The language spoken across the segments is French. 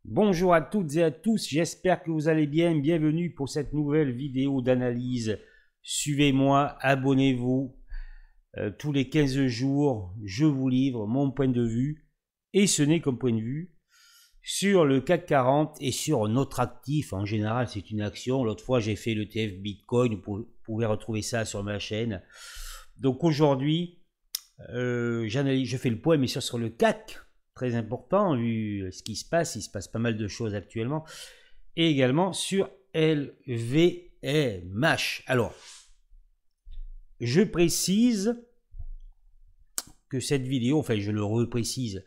Bonjour à toutes et à tous, j'espère que vous allez bien. Bienvenue pour cette nouvelle vidéo d'analyse. Suivez-moi, abonnez-vous. Tous les 15 jours, je vous livre mon point de vue. Et ce n'est qu'un point de vue sur le CAC 40 et sur notre actif. En général, c'est une action. L'autre fois, j'ai fait l'ETF Bitcoin. Vous pouvez retrouver ça sur ma chaîne. Donc aujourd'hui, je fais le point, mais sur le CAC. Très important, vu ce qui se passe. Il se passe pas mal de choses actuellement. Et également sur LVMH. Alors, je précise que cette vidéo, enfin je le reprécise,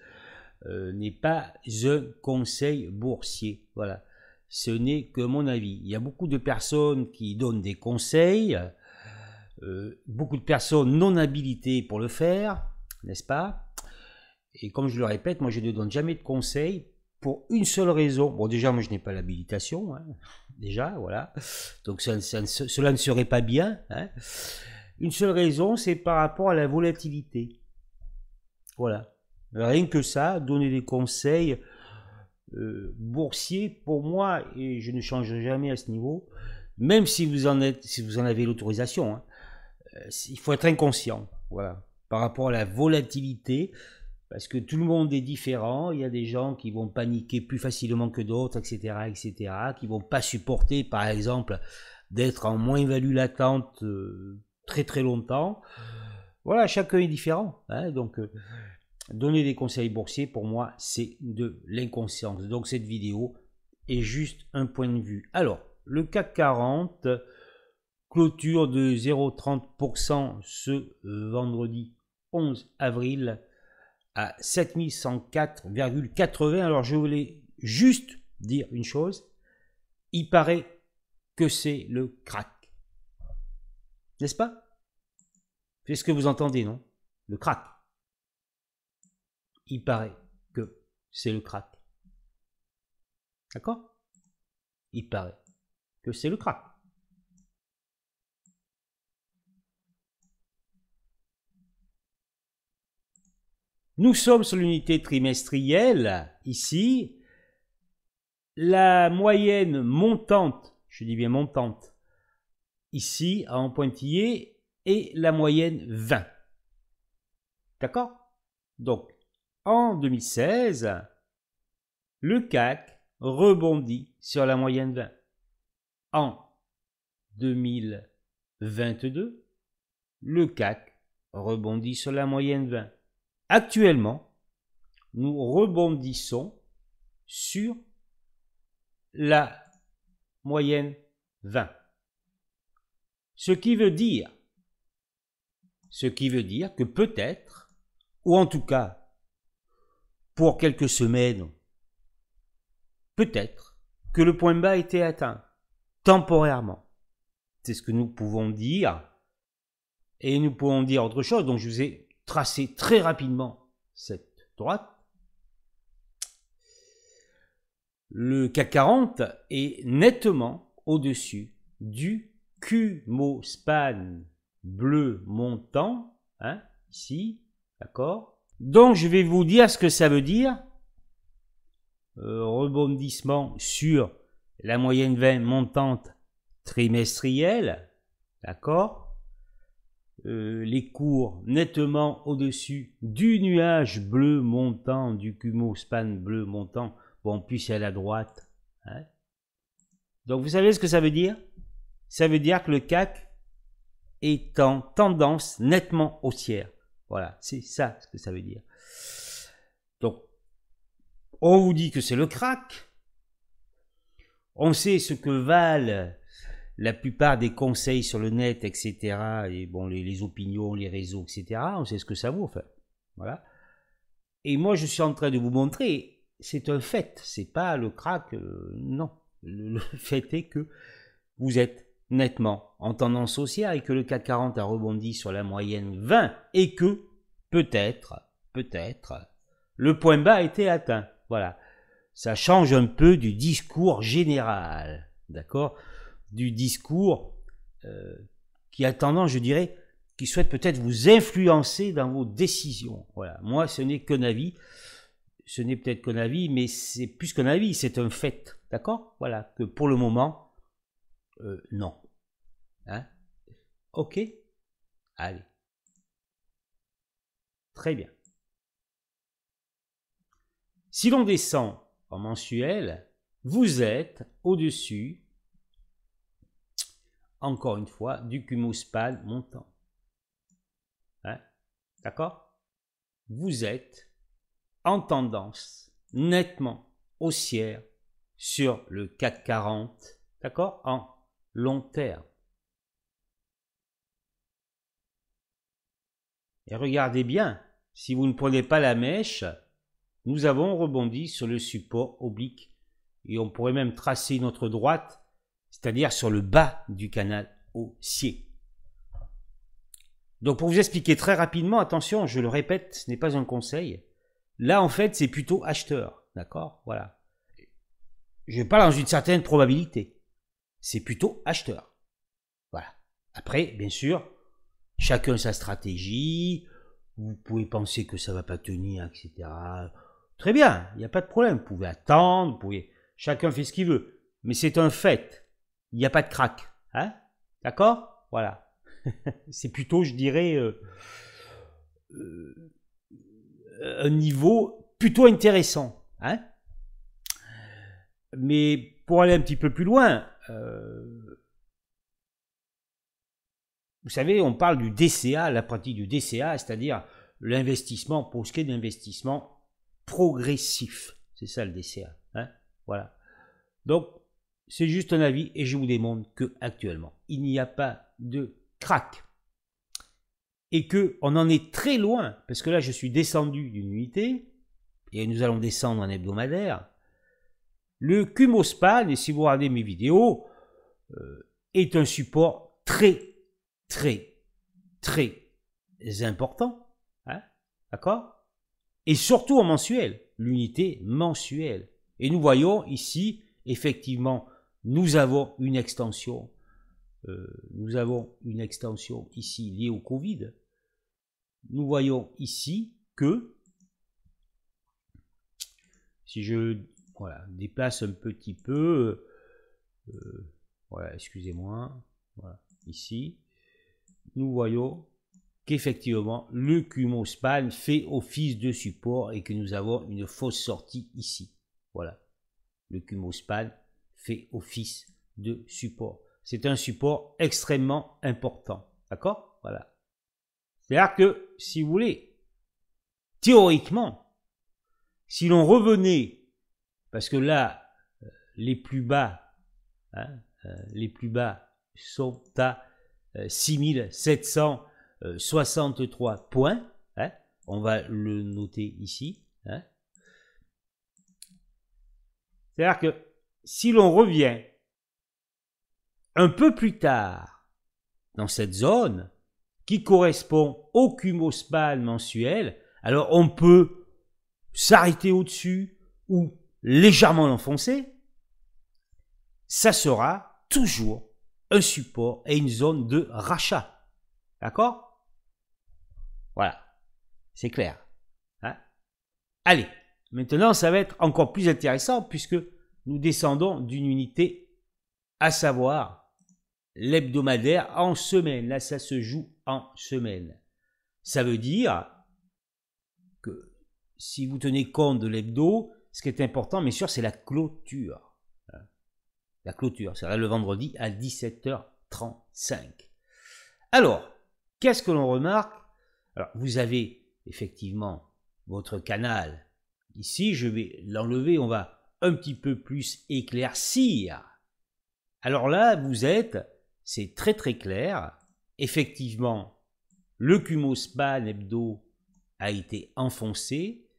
n'est pas un conseil boursier. Voilà, ce n'est que mon avis. Il y a beaucoup de personnes qui donnent des conseils, beaucoup de personnes non habilitées pour le faire, n'est-ce pas? Et comme je le répète, moi je ne donne jamais de conseils pour une seule raison. Bon, déjà, moi je n'ai pas l'habilitation, hein, déjà, voilà. Donc cela ne serait pas bien. Hein. Une seule raison, c'est par rapport à la volatilité. Voilà. Rien que ça, donner des conseils boursiers, pour moi, et je ne change jamais à ce niveau, même si vous en avez l'autorisation, hein, il faut être inconscient, voilà, par rapport à la volatilité. Parce que tout le monde est différent, il y a des gens qui vont paniquer plus facilement que d'autres, etc., etc., qui vont pas supporter, par exemple, d'être en moins-value latente très très longtemps. Voilà, chacun est différent. Hein, donc, donner des conseils boursiers, pour moi, c'est de l'inconscience. Donc, cette vidéo est juste un point de vue. Alors, le CAC 40, clôture de 0,30% ce vendredi 11 avril, à 7104,80. Alors je voulais juste dire une chose, il paraît que c'est le crack. N'est-ce pas? C'est ce que vous entendez, non? Le crack. Il paraît que c'est le crack. D'accord? Il paraît que c'est le crack. Nous sommes sur l'unité trimestrielle, ici. La moyenne montante, je dis bien montante, ici en pointillé, et la moyenne 20. D'accord? Donc, en 2016, le CAC rebondit sur la moyenne 20. En 2022, le CAC rebondit sur la moyenne 20. Actuellement, nous rebondissons sur la moyenne 20. Ce qui veut dire que peut-être, ou en tout cas, pour quelques semaines, peut-être que le point bas a été atteint, temporairement. C'est ce que nous pouvons dire, et nous pouvons dire autre chose. Donc je vous ai tracé très rapidement cette droite. Le CAC 40 est nettement au-dessus du Kumo-span bleu montant, hein, ici, d'accord? Donc je vais vous dire ce que ça veut dire. Rebondissement sur la moyenne 20 montante trimestrielle, d'accord? Les cours nettement au-dessus du nuage bleu montant, du Kumo-span bleu montant. Bon, plus c'est à la droite. Hein. Donc vous savez ce que ça veut dire? Ça veut dire que le CAC est en tendance nettement haussière. Voilà, c'est ça ce que ça veut dire. Donc, on vous dit que c'est le crack. On sait ce que valent la plupart des conseils sur le net, etc. Et bon, les opinions, les réseaux, etc. On sait ce que ça vaut, enfin. Voilà. Et moi, je suis en train de vous montrer, c'est un fait, c'est pas le crack, non. Le fait est que vous êtes nettement en tendance haussière et que le CAC 40 a rebondi sur la moyenne 20 et que peut-être, le point bas a été atteint. Voilà. Ça change un peu du discours général, d'accord? Du discours qui a tendance, je dirais, qui souhaite peut-être vous influencer dans vos décisions. Voilà. Moi, ce n'est qu'un avis. ce n'est peut-être qu'un avis, mais c'est plus qu'un avis, c'est un fait. D'accord? Voilà, que pour le moment, non. Hein? Ok? Allez. Très bien. Si l'on descend en mensuel, vous êtes au-dessus, encore une fois, du cumospan montant. Hein? D'accord? Vous êtes en tendance nettement haussière sur le CAC 40, d'accord? En long terme. Et regardez bien, si vous ne prenez pas la mèche, nous avons rebondi sur le support oblique. Et on pourrait même tracer notre droite, c'est-à-dire sur le bas du canal haussier. Donc pour vous expliquer très rapidement, attention, je le répète, ce n'est pas un conseil. Là, en fait, c'est plutôt acheteur. D'accord? Voilà. Je parle dans une certaine probabilité. C'est plutôt acheteur. Voilà. Après, bien sûr, chacun sa stratégie. Vous pouvez penser que ça ne va pas tenir, etc. Très bien, il n'y a pas de problème. Vous pouvez attendre, vous pouvez... Chacun fait ce qu'il veut. Mais c'est un fait. Il n'y a pas de crack. Hein? D'accord? Voilà. C'est plutôt, je dirais, un niveau plutôt intéressant. Hein? Mais pour aller un petit peu plus loin, vous savez, on parle du DCA, la pratique du DCA, c'est-à-dire l'investissement, pour ce qui est d'investissement progressif. C'est ça le DCA. Hein? Voilà. Donc, c'est juste un avis et je vous démontre que actuellement, il n'y a pas de crack. Et qu'on en est très loin, parce que là, je suis descendu d'une unité, et nous allons descendre en hebdomadaire. Le cumospan, et si vous regardez mes vidéos, est un support très important. Hein? D'accord? Et surtout en mensuel, l'unité mensuelle. Et nous voyons ici, effectivement, nous avons une extension. Ici liée au Covid. Nous voyons ici que, si je déplace un petit peu, voilà, excusez-moi, voilà, ici, nous voyons qu'effectivement le cumospan fait office de support et que nous avons une fausse sortie ici. Voilà, le cumospan fait office de support. C'est un support extrêmement important. D'accord? Voilà. C'est-à-dire que, si vous voulez, théoriquement, si l'on revenait, parce que là, les plus bas, hein, sont à 6763 points, hein, on va le noter ici. Hein. C'est-à-dire que, si l'on revient un peu plus tard dans cette zone qui correspond au cumospan mensuel, alors on peut s'arrêter au-dessus ou légèrement l'enfoncer. Ça sera toujours un support et une zone de rachat. D'accord? Voilà, c'est clair. Hein? Allez, maintenant ça va être encore plus intéressant puisque nous descendons d'une unité, à savoir l'hebdomadaire en semaine. Là, ça se joue en semaine. Ça veut dire que si vous tenez compte de l'hebdo, ce qui est important, bien sûr, c'est la clôture. La clôture, c'est le vendredi à 17h35. Alors, qu'est-ce que l'on remarque? Alors, vous avez effectivement votre canal. Ici, je vais l'enlever, on va un petit peu plus éclaircir. Alors là, vous êtes, c'est très clair, effectivement, le cumospan hebdo a été enfoncé,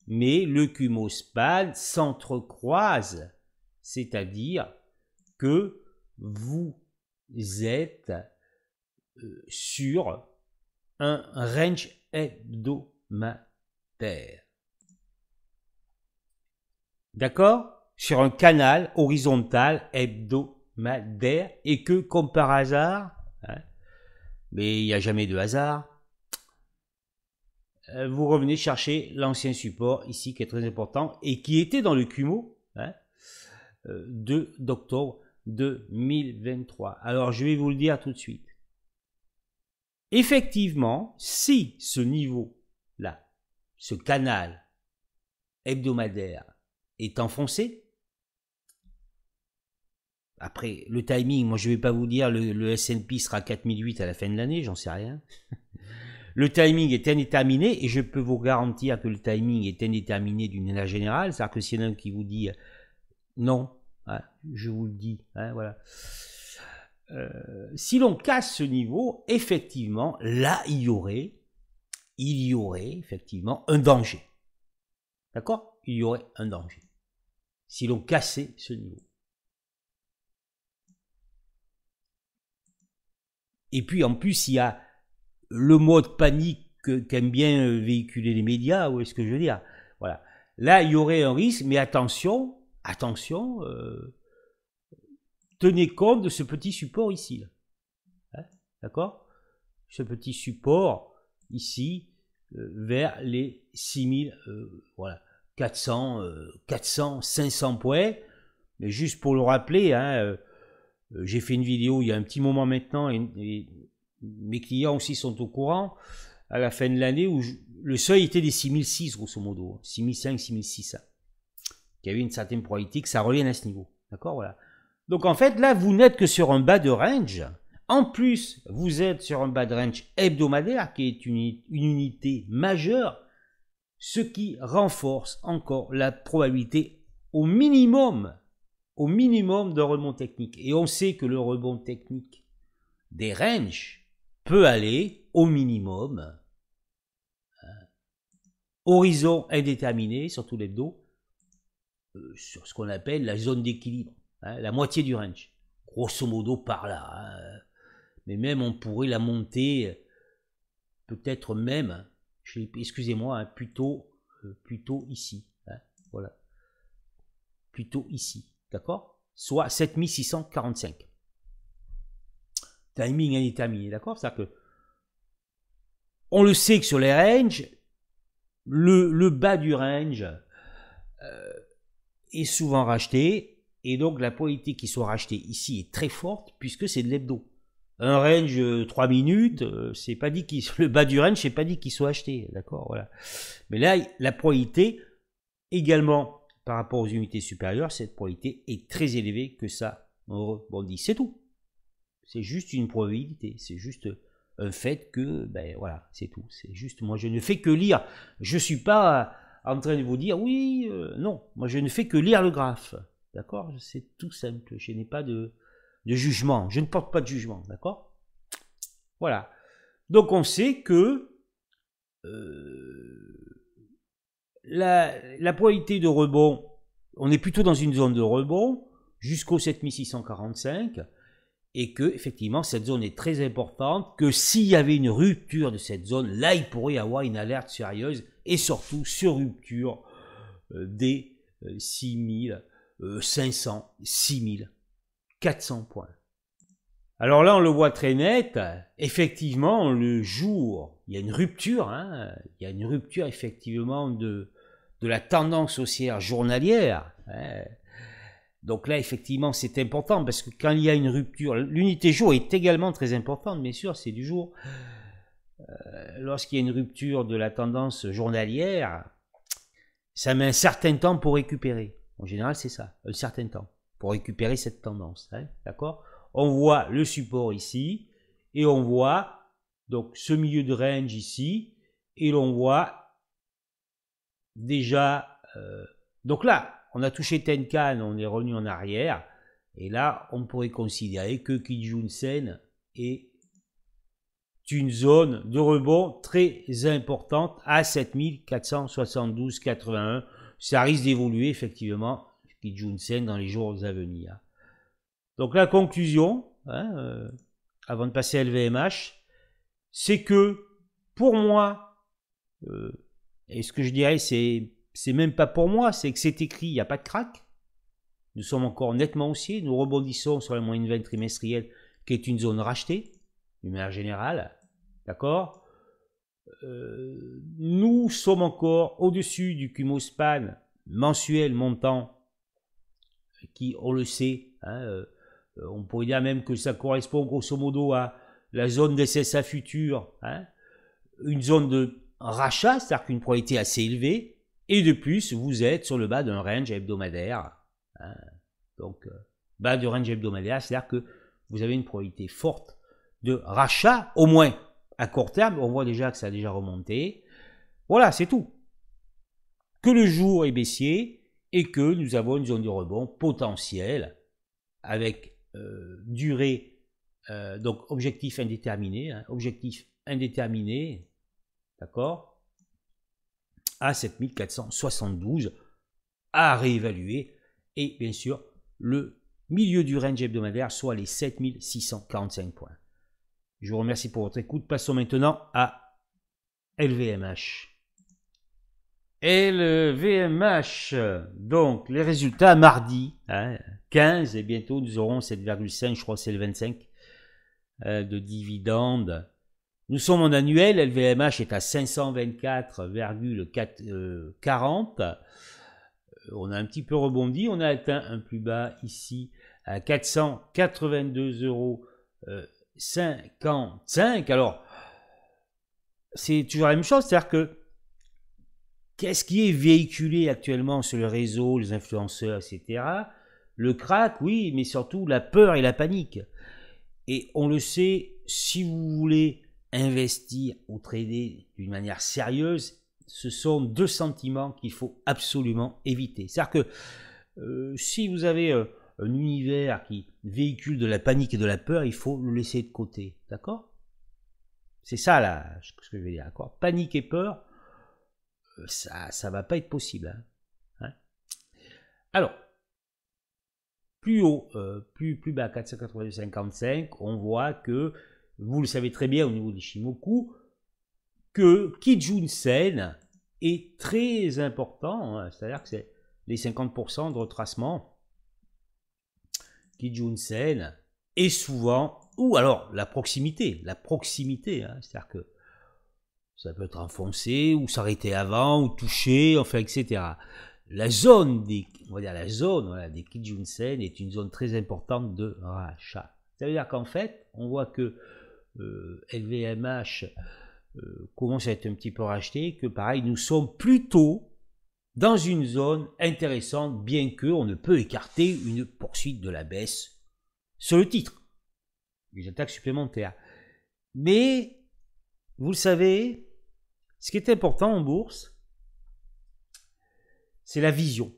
mais le cumospan s'entrecroise, c'est-à-dire que vous êtes sur un range hebdomadaire. D'accord? Sur un canal horizontal hebdomadaire et que, comme par hasard, hein, mais il n'y a jamais de hasard, vous revenez chercher l'ancien support ici qui est très important et qui était dans le Kumo d'octobre 2023. Alors je vais vous le dire tout de suite. Effectivement, si ce niveau-là, ce canal hebdomadaire est enfoncé, après le timing, moi je ne vais pas vous dire le S&P sera 4008 à la fin de l'année, j'en sais rien. Le timing est indéterminé et je peux vous garantir que le timing est indéterminé d'une manière générale, c'est-à-dire que s'il y en a un qui vous dit non, hein, je vous le dis, hein, voilà. Si l'on casse ce niveau, effectivement, là, il y aurait effectivement un danger. D'accord? Il y aurait un danger. Si l'on cassait ce niveau. Et puis, en plus, il y a le mode panique qu'aiment bien véhiculer les médias, ou est-ce que je veux dire? Voilà. Là, il y aurait un risque, mais attention, tenez compte de ce petit support ici. Hein, d'accord? Ce petit support ici vers les 6000, voilà, 400, 500 points. Mais juste pour le rappeler, hein, j'ai fait une vidéo il y a un petit moment maintenant et mes clients aussi sont au courant à la fin de l'année où le seuil était des 6006 grosso modo, 6005, 6006. Il y avait une certaine probabilité que ça revienne à ce niveau. D'accord, voilà. Donc en fait, là, vous n'êtes que sur un bas de range. En plus, vous êtes sur un bas de range hebdomadaire qui est une unité majeure, ce qui renforce encore la probabilité au minimum de rebond technique. Et on sait que le rebond technique des ranges peut aller au minimum, horizon indéterminé, surtout l'hebdo, sur ce qu'on appelle la zone d'équilibre, hein, la moitié du range, grosso modo par là. Hein. Mais même on pourrait la monter, peut-être même, excusez-moi, hein, plutôt ici, hein, voilà, plutôt ici, d'accord, soit 7645. Timing indéterminé, d'accord, c'est-à-dire que on le sait que sur les ranges, le bas du range est souvent racheté, et donc la probabilité qu'il soit racheté ici est très forte, puisque c'est de l'hebdo. Un range 3 minutes, c'est pas dit le bas du range, c'est pas dit qu'il soit acheté, d'accord, voilà. Mais là, la probabilité, également, par rapport aux unités supérieures, cette probabilité est très élevée que ça rebondisse, c'est tout. C'est juste une probabilité, c'est juste un fait que, ben voilà, c'est tout. C'est juste, moi je ne fais que lire, je suis pas en train de vous dire, oui, non, moi je ne fais que lire le graphe, d'accord, c'est tout simple, je n'ai pas de jugement, je ne porte pas de jugement, d'accord. Voilà, donc on sait que la probabilité de rebond, on est plutôt dans une zone de rebond jusqu'au 7645, et que effectivement cette zone est très importante, que s'il y avait une rupture de cette zone, là il pourrait y avoir une alerte sérieuse, et surtout sur rupture des 6500, 6400 points. Alors là on le voit très net, effectivement le jour, il y a une rupture, hein, il y a une rupture effectivement de la tendance haussière journalière, hein. Donc là, effectivement, c'est important parce que quand il y a une rupture, l'unité jour est également très importante, bien sûr, c'est du jour. Lorsqu'il y a une rupture de la tendance journalière, ça met un certain temps pour récupérer. En général, c'est ça, un certain temps pour récupérer cette tendance. Hein, d'accord ? On voit le support ici et on voit donc ce milieu de range ici et l'on voit déjà. Donc là, on a touché Tenkan, on est revenu en arrière, et là, on pourrait considérer que Kijun-sen est une zone de rebond très importante à 7472,81. Ça risque d'évoluer effectivement, Kijun-sen, dans les jours à venir. Donc la conclusion, hein, avant de passer à LVMH, c'est que pour moi, et ce que je dirais, c'est même pas pour moi, c'est que c'est écrit, il n'y a pas de crack. Nous sommes encore nettement haussiers, nous rebondissons sur la moyenne 20 trimestrielle qui est une zone rachetée, d'une manière générale, d'accord. nous sommes encore au-dessus du Kumospan mensuel montant qui, on le sait, hein, on pourrait dire même que ça correspond grosso modo à la zone des SSA future, hein, une zone de rachat, c'est-à-dire qu'une probabilité assez élevée, et de plus, vous êtes sur le bas d'un range hebdomadaire. Hein, donc, bas de range hebdomadaire, c'est-à-dire que vous avez une probabilité forte de rachat, au moins à court terme. On voit déjà que ça a déjà remonté. Voilà, c'est tout. Que le jour est baissier et que nous avons une zone de rebond potentielle avec durée, donc objectif indéterminé, hein, objectif indéterminé, d'accord, à 7472 à réévaluer, et bien sûr le milieu du range hebdomadaire, soit les 7645 points. Je vous remercie pour votre écoute. Passons maintenant à LVMH. LVMH, donc les résultats mardi, hein, 15, et bientôt nous aurons 7,5, je crois que c'est le 25 de dividendes. Nous sommes en annuel, LVMH est à 524,40. On a un petit peu rebondi, on a atteint un plus bas ici à 482,55 €. Alors, c'est toujours la même chose, c'est-à-dire que qu'est-ce qui est véhiculé actuellement sur le réseau, les influenceurs, etc. Le crack, oui, mais surtout la peur et la panique. Et on le sait, si vous voulez investir ou trader d'une manière sérieuse, ce sont deux sentiments qu'il faut absolument éviter. C'est-à-dire que si vous avez un univers qui véhicule de la panique et de la peur, il faut le laisser de côté. D'accord? C'est ça là, ce que je veux dire. D'accord? Panique et peur, ça va pas être possible. Hein. Alors, plus haut, plus bas, 482,55, on voit que, vous le savez très bien au niveau des Shimoku, que Kijun-sen est très important, hein, c'est-à-dire que c'est les 50% de retracement. Kijun-sen est souvent, ou alors la proximité, hein, c'est-à-dire que ça peut être enfoncé, ou s'arrêter avant, ou toucher, enfin, etc. La zone des, on va dire la zone, voilà, des Kijun-sen est une zone très importante de rachat. Ça veut dire qu'en fait, on voit que LVMH commence à être un petit peu racheté, que pareil, nous sommes plutôt dans une zone intéressante, bien que on ne peut écarter une poursuite de la baisse sur le titre, des attaques supplémentaires. Mais, vous le savez, ce qui est important en bourse, c'est la vision.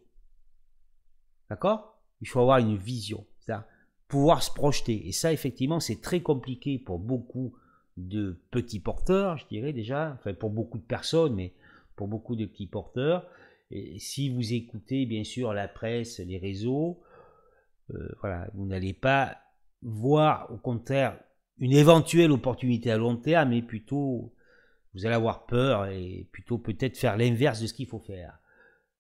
D'accord? Il faut avoir une vision, c'est-à-dire pouvoir se projeter. Et ça, effectivement, c'est très compliqué pour beaucoup de petits porteurs, je dirais déjà, enfin pour beaucoup de personnes, mais pour beaucoup de petits porteurs. Et si vous écoutez, bien sûr, la presse, les réseaux, voilà, vous n'allez pas voir, au contraire, une éventuelle opportunité à long terme, mais plutôt, vous allez avoir peur et plutôt peut-être faire l'inverse de ce qu'il faut faire.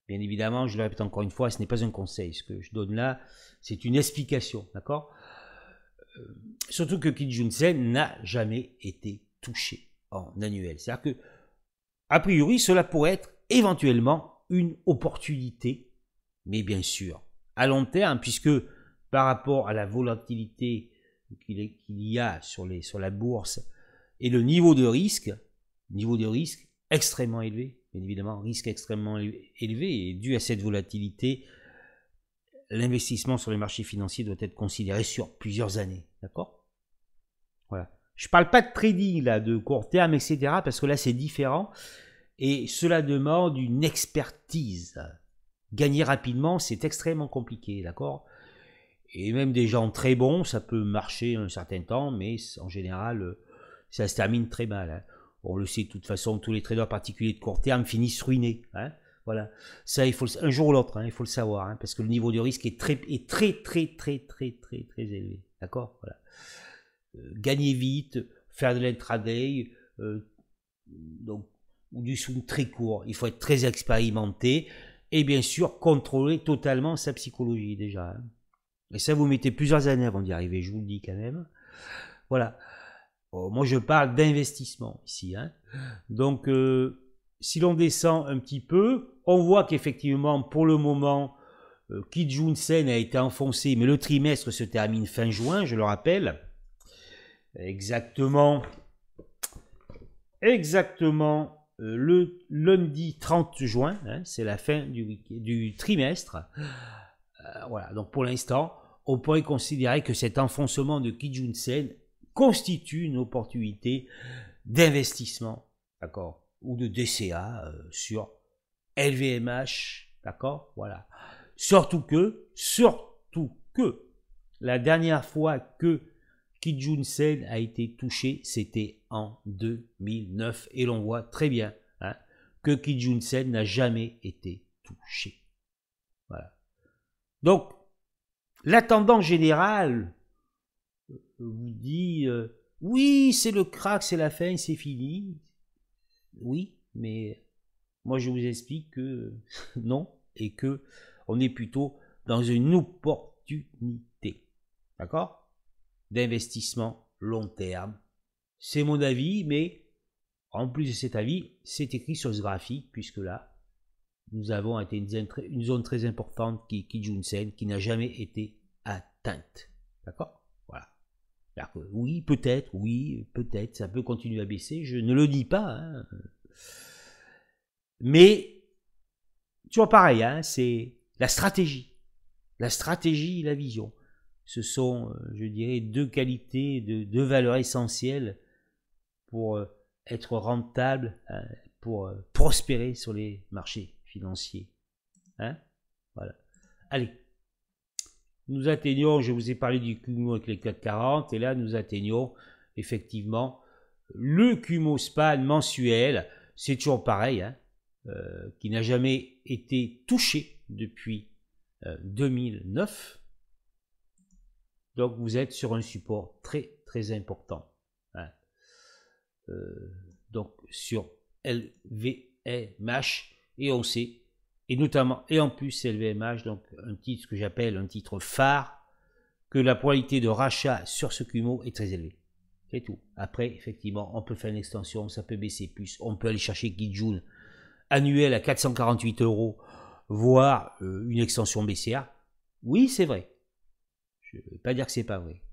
Bien évidemment, je le répète encore une fois, ce n'est pas un conseil. Ce que je donne là, c'est une explication, d'accord? Surtout que Kijun-sen n'a jamais été touché en annuel. C'est-à-dire que, a priori, cela pourrait être éventuellement une opportunité, mais bien sûr, à long terme, puisque par rapport à la volatilité qu'il y a sur la bourse et le niveau de risque extrêmement élevé, bien évidemment, risque extrêmement élevé, et dû à cette volatilité, l'investissement sur les marchés financiers doit être considéré sur plusieurs années, d'accord? Voilà. Je ne parle pas de trading, là, de court terme, etc., parce que là, c'est différent, et cela demande une expertise. Gagner rapidement, c'est extrêmement compliqué, d'accord? Et même des gens très bons, ça peut marcher un certain temps, mais en général, ça se termine très mal. Hein. On le sait de toute façon, tous les traders particuliers de court terme finissent ruinés. Hein. Voilà, ça, il faut un jour ou l'autre, hein, il faut le savoir, hein, parce que le niveau de risque est très élevé. D'accord, voilà. Gagner vite, faire de l'intraday, donc ou du swing très court. Il faut être très expérimenté et bien sûr contrôler totalement sa psychologie déjà. Hein. Et ça, vous mettez plusieurs années avant d'y arriver, je vous le dis quand même. Voilà. moi je parle d'investissement ici. Hein. Donc, si l'on descend un petit peu, on voit qu'effectivement, pour le moment, Kijun Sen a été enfoncé, mais le trimestre se termine fin juin, je le rappelle. Exactement le lundi 30 juin, hein, c'est la fin du trimestre. Voilà, donc pour l'instant, on pourrait considérer que cet enfoncement de Kijun Sen constitue une opportunité d'investissement, d'accord, ou de DCA sur LVMH, d'accord, voilà. Surtout que, la dernière fois que Kijun Sen a été touché, c'était en 2009, et l'on voit très bien hein, que Kijun Sen n'a jamais été touché. Voilà. Donc, la tendance générale vous dit oui, c'est le crack, c'est la fin, c'est fini. Oui, mais moi je vous explique que non, et que on est plutôt dans une opportunité, d'accord, d'investissement long terme. C'est mon avis, mais en plus de cet avis, c'est écrit sur ce graphique, puisque là, nous avons été une zone très importante qui est Kijun Sen, qui n'a jamais été atteinte, d'accord, voilà. Oui, peut-être, ça peut continuer à baisser, je ne le dis pas, hein. Mais, toujours pareil, hein, c'est la stratégie et la vision. Ce sont, je dirais, deux qualités, deux valeurs essentielles pour être rentable, hein, pour prospérer sur les marchés financiers. Hein, voilà. Allez, nous atteignons, je vous ai parlé du Kumo avec les 440, et là nous atteignons effectivement le Kumo Span mensuel. C'est toujours pareil, hein, qui n'a jamais été touché depuis 2009. Donc vous êtes sur un support très très important. Hein. Donc sur LVMH, et on sait, et notamment, et en plus LVMH, donc un titre que j'appelle un titre phare, que la probabilité de rachat sur ce Kumo est très élevée. C'est tout. Après, effectivement, on peut faire une extension, ça peut baisser plus, on peut aller chercher Kijun annuel à 448 €, voire une extension baissière. Oui, c'est vrai. Je ne vais pas dire que c'est pas vrai.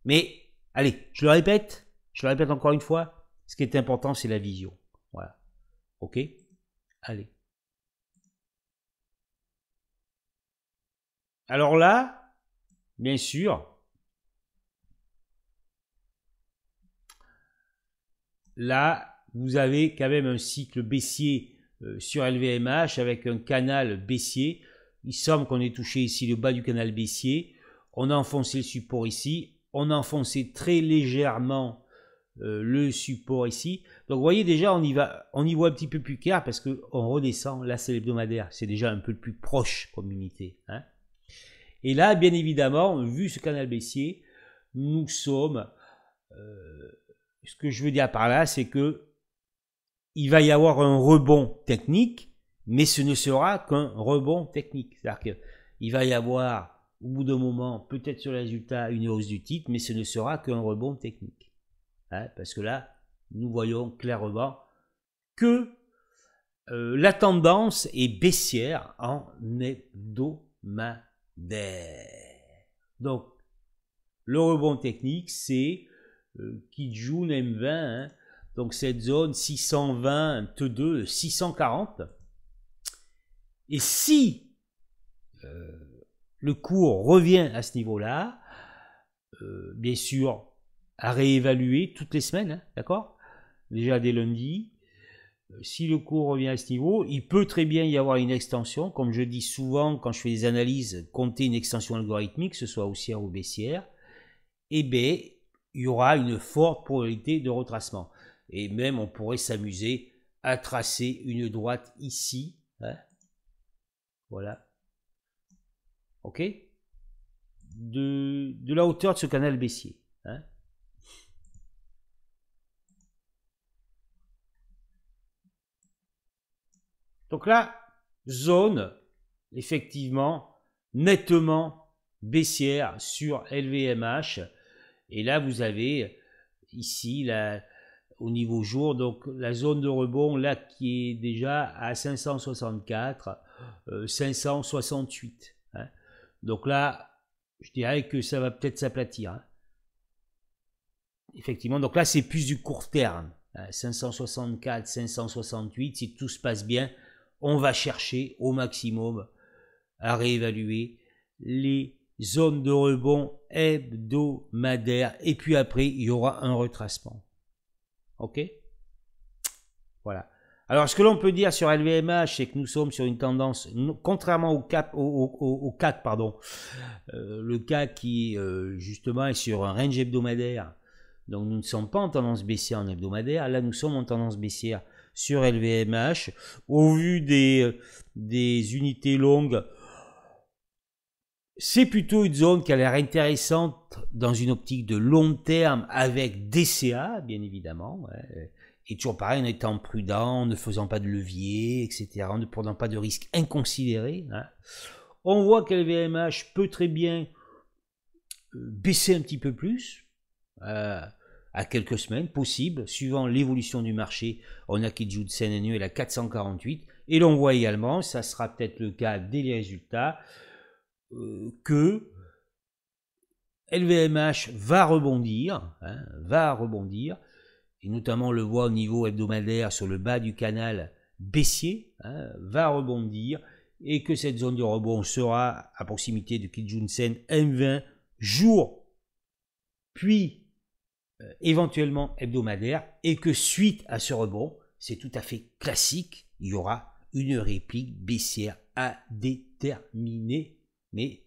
Mais, allez, je le répète encore une fois, ce qui est important, c'est la vision. Voilà. Ok? Allez. Alors là, bien sûr, là, vous avez quand même un cycle baissier sur LVMH avec un canal baissier. Il semble qu'on ait touché ici le bas du canal baissier. On a enfoncé le support ici. On a enfoncé très légèrement le support ici. Donc vous voyez déjà, on y voit un petit peu plus clair parce qu'on redescend. Là, c'est l'hebdomadaire. C'est déjà un peu plus proche comme unité. Hein. Et là, bien évidemment, vu ce canal baissier, nous sommes... ce que je veux dire par là, c'est que il va y avoir un rebond technique, mais ce ne sera qu'un rebond technique. C'est-à-dire qu'il va y avoir, au bout d'un moment, peut-être sur le résultat, une hausse du titre, mais ce ne sera qu'un rebond technique. Hein, parce que là, nous voyons clairement que la tendance est baissière en hebdomadaire. Donc, le rebond technique, c'est Kijun M20, hein, donc cette zone 622, 640. Et si le cours revient à ce niveau-là, bien sûr, à réévaluer toutes les semaines, hein, d'accord? Déjà dès lundi. Si le cours revient à ce niveau, il peut très bien y avoir une extension. Comme je dis souvent quand je fais des analyses, comptez une extension algorithmique, que ce soit haussière ou baissière. Et bien, il y aura une forte probabilité de retracement. Et même, on pourrait s'amuser à tracer une droite ici. Hein, voilà. OK? De la hauteur de ce canal baissier. Hein. Donc là, zone, effectivement, nettement baissière sur LVMH. Et là, vous avez ici, là, au niveau jour, donc la zone de rebond, là, qui est déjà à 564, 568. Hein. Donc là, je dirais que ça va peut-être s'aplatir. Hein. Effectivement, donc là, c'est plus du court terme. 564, 568, si tout se passe bien, on va chercher au maximum à réévaluer les zones de rebond hebdomadaires. Et puis après, il y aura un retracement. Ok? Voilà. Alors, ce que l'on peut dire sur LVMH, c'est que nous sommes sur une tendance, contrairement au CAC, pardon, le CAC qui, justement, est sur un range hebdomadaire. Donc, nous ne sommes pas en tendance baissière en hebdomadaire. Là, nous sommes en tendance baissière sur LVMH. Au vu des unités longues, c'est plutôt une zone qui a l'air intéressante dans une optique de long terme avec DCA, bien évidemment. Ouais. Et toujours pareil, en étant prudent, en ne faisant pas de levier, etc., en ne prenant pas de risques inconsidérés. Hein. On voit que LVMH peut très bien baisser un petit peu plus. À quelques semaines, possible, suivant l'évolution du marché. On a Kijun-sen annuel à 448, et l'on voit également, ça sera peut-être le cas dès les résultats, que LVMH va rebondir, et notamment on le voit au niveau hebdomadaire sur le bas du canal baissier, va rebondir, et que cette zone de rebond sera à proximité de Kijun-sen M20 jour, puis éventuellement hebdomadaire, et que suite à ce rebond, c'est tout à fait classique, il y aura une réplique baissière à déterminer, mais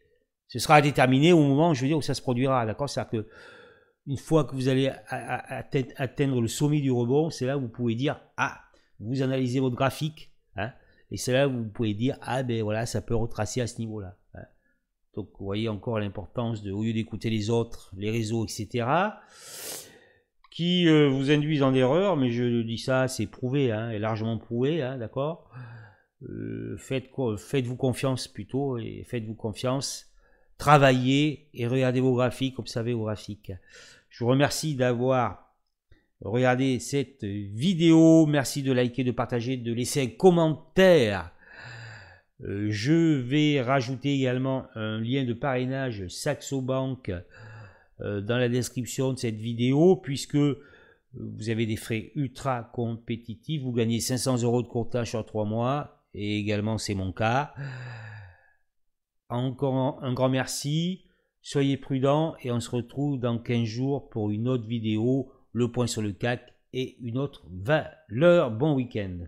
ce sera à déterminer au moment, je veux dire, où ça se produira, d'accord? C'est-à-dire que une fois que vous allez atteindre le sommet du rebond, c'est là où vous pouvez dire, ah, vous analysez votre graphique, hein, et c'est là où vous pouvez dire, ah ben voilà, ça peut retracer à ce niveau-là. Hein. Donc vous voyez encore l'importance de, au lieu d'écouter les autres, les réseaux, etc., qui vous induisent en erreur, mais je dis ça, c'est prouvé, hein, et largement prouvé, hein, d'accord. Faites-vous confiance plutôt, et faites-vous confiance, travaillez et regardez vos graphiques, observez vos graphiques. Je vous remercie d'avoir regardé cette vidéo, merci de liker, de partager, de laisser un commentaire. Je vais rajouter également un lien de parrainage Saxo Bank dans la description de cette vidéo, puisque vous avez des frais ultra compétitifs, vous gagnez 500 € de courtage sur 3 mois, et également c'est mon cas. Encore un grand merci, soyez prudents, et on se retrouve dans 15 jours pour une autre vidéo, le point sur le CAC et une autre valeur. Bon week-end.